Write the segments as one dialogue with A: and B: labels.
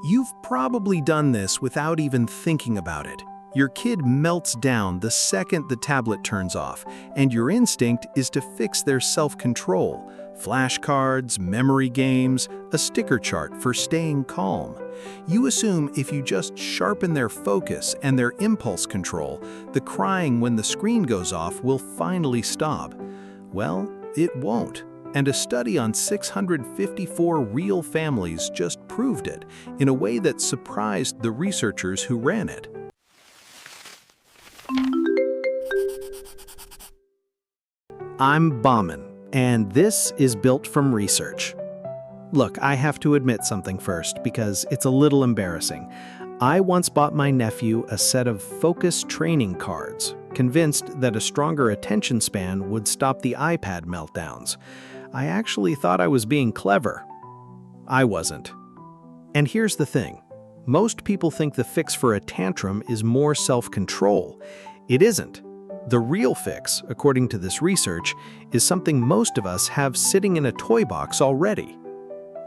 A: You've probably done this without even thinking about it. Your kid melts down the second the tablet turns off, and your instinct is to fix their self-control. Flashcards, memory games, a sticker chart for staying calm. You assume if you just sharpen their focus and their impulse control, the crying when the screen goes off will finally stop. Well, it won't. And a study on 654 real families just proved it in a way that surprised the researchers who ran it.
B: I'm Bauman, and this is Built from Research. Look, I have to admit something first because it's a little embarrassing. I once bought my nephew a set of focus training cards, convinced that a stronger attention span would stop the iPad meltdowns. I actually thought I was being clever. I wasn't. And here's the thing. Most people think the fix for a tantrum is more self-control. It isn't. The real fix, according to this research, is something most of us have sitting in a toy box already.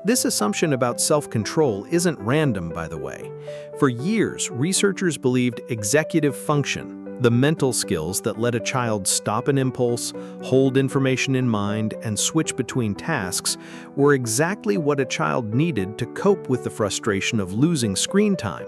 B: This assumption about self-control isn't random, by the way. For years, researchers believed executive function, the mental skills that let a child stop an impulse, hold information in mind, and switch between tasks, were exactly what a child needed to cope with the frustration of losing screen time.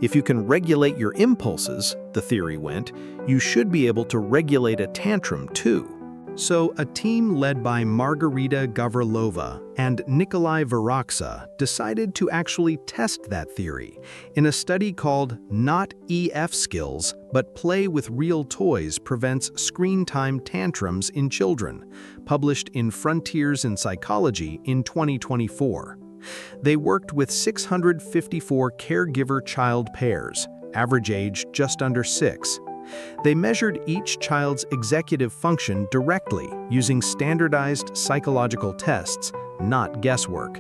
B: If you can regulate your impulses, the theory went, you should be able to regulate a tantrum too. So a team led by Margarita Gavrilova and Nikolai Varoksa decided to actually test that theory in a study called Not EF Skills, but Play with Real Toys Prevents Screen Time Tantrums in Children, published in Frontiers in Psychology in 2024. They worked with 654 caregiver-child pairs, average age just under 6. They measured each child's executive function directly using standardized psychological tests, not guesswork.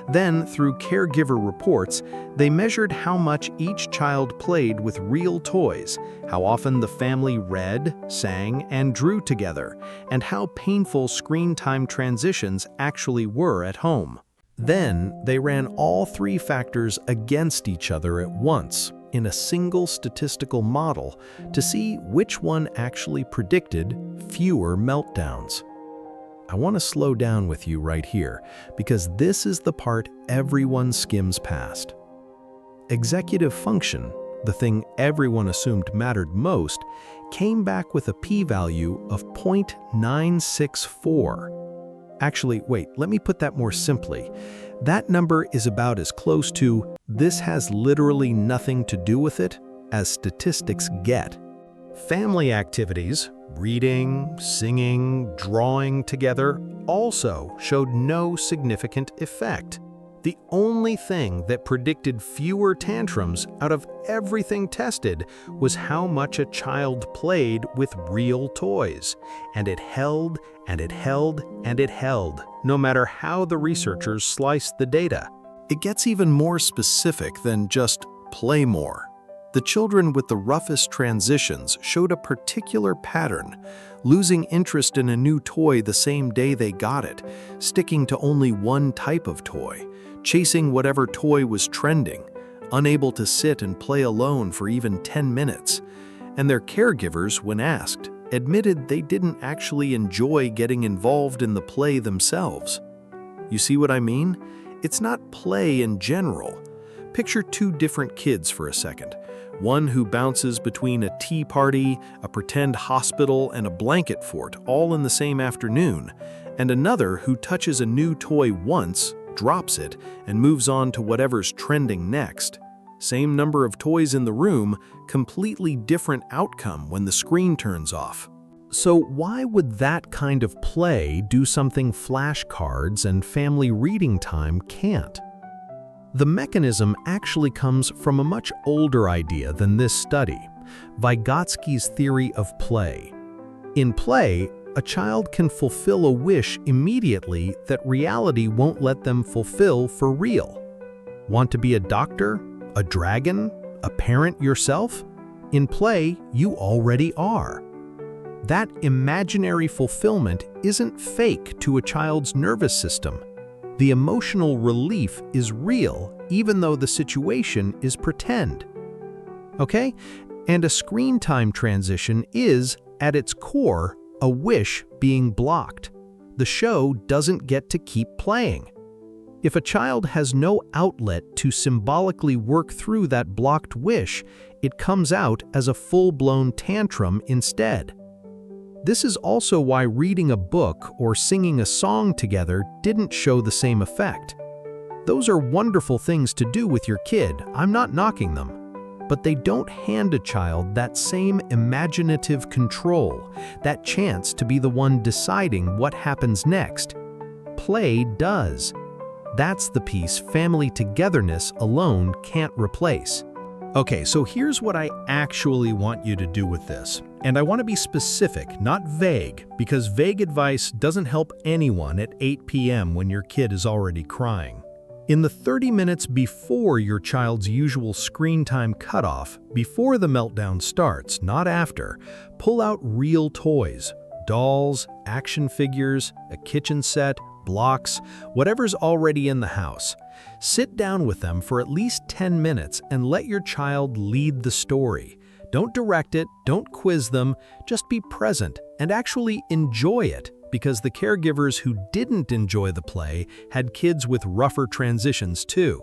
B: Then, through caregiver reports, they measured how much each child played with real toys, how often the family read, sang, and drew together, and how painful screen time transitions actually were at home. Then, they ran all three factors against each other at once in a single statistical model to see which one actually predicted fewer meltdowns. I want to slow down with you right here because this is the part everyone skims past. Executive function, the thing everyone assumed mattered most, came back with a p-value of 0.964. Actually, wait, let me put that more simply. That number is about as close to "this has literally nothing to do with it" as statistics get. Family activities, reading, singing, drawing together, also showed no significant effect. The only thing that predicted fewer tantrums out of everything tested was how much a child played with real toys. And it held, and it held, and it held, no matter how the researchers sliced the data. It gets even more specific than just play more. The children with the roughest transitions showed a particular pattern, losing interest in a new toy the same day they got it, sticking to only one type of toy, chasing whatever toy was trending, unable to sit and play alone for even 10 minutes. And their caregivers, when asked, admitted they didn't actually enjoy getting involved in the play themselves. You see what I mean? It's not play in general. Picture two different kids for a second. One who bounces between a tea party, a pretend hospital, and a blanket fort all in the same afternoon, and another who touches a new toy once, drops it, and moves on to whatever's trending next. Same number of toys in the room, completely different outcome when the screen turns off. So why would that kind of play do something flashcards and family reading time can't? The mechanism actually comes from a much older idea than this study, Vygotsky's theory of play. In play, a child can fulfill a wish immediately that reality won't let them fulfill for real. Want to be a doctor? A dragon? A parent yourself? In play, you already are. That imaginary fulfillment isn't fake to a child's nervous system.
A: The emotional relief is real, even though the situation is pretend. Okay? And a screen time transition is, at its core, a wish being blocked. The show doesn't get to keep playing. If a child has no outlet to symbolically work through that blocked wish, it comes out as a full-blown tantrum instead. This is also why reading a book or singing a song together didn't show the same effect. Those are wonderful things to do with your kid, I'm not knocking them. But they don't hand a child that same imaginative control, that chance to be the one deciding what happens next. Play does. That's the piece family togetherness alone can't replace. Okay, so here's what I actually want you to do with this. And I want to be specific, not vague, because vague advice doesn't help anyone at 8 p.m. when your kid is already crying. In the 30 minutes before your child's usual screen time cutoff, before the meltdown starts, not after, pull out real toys, dolls, action figures, a kitchen set, blocks, whatever's already in the house. Sit down with them for at least 10 minutes and let your child lead the story. Don't direct it, don't quiz them, just be present and actually enjoy it, because the caregivers who didn't enjoy the play had kids with rougher transitions too.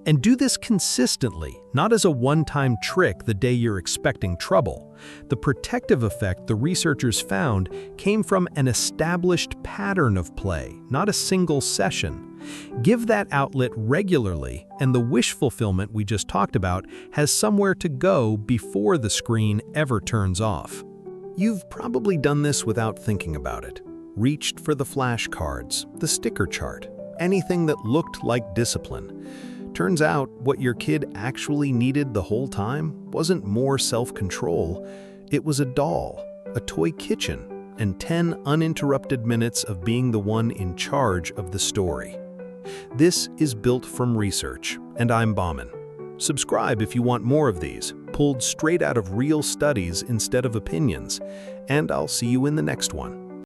A: And do this consistently, not as a one-time trick the day you're expecting trouble. The protective effect the researchers found came from an established pattern of play, not a single session. Give that outlet regularly, and the wish fulfillment we just talked about has somewhere to go before the screen ever turns off. You've probably done this without thinking about it. Reached for the flashcards, the sticker chart, anything that looked like discipline. Turns out, what your kid actually needed the whole time wasn't more self-control. It was a doll, a toy kitchen, and 10 uninterrupted minutes of being the one in charge of the story. This is built from research, and I'm Bauman. Subscribe if you want more of these, pulled straight out of real studies instead of opinions, and I'll see you in the next one.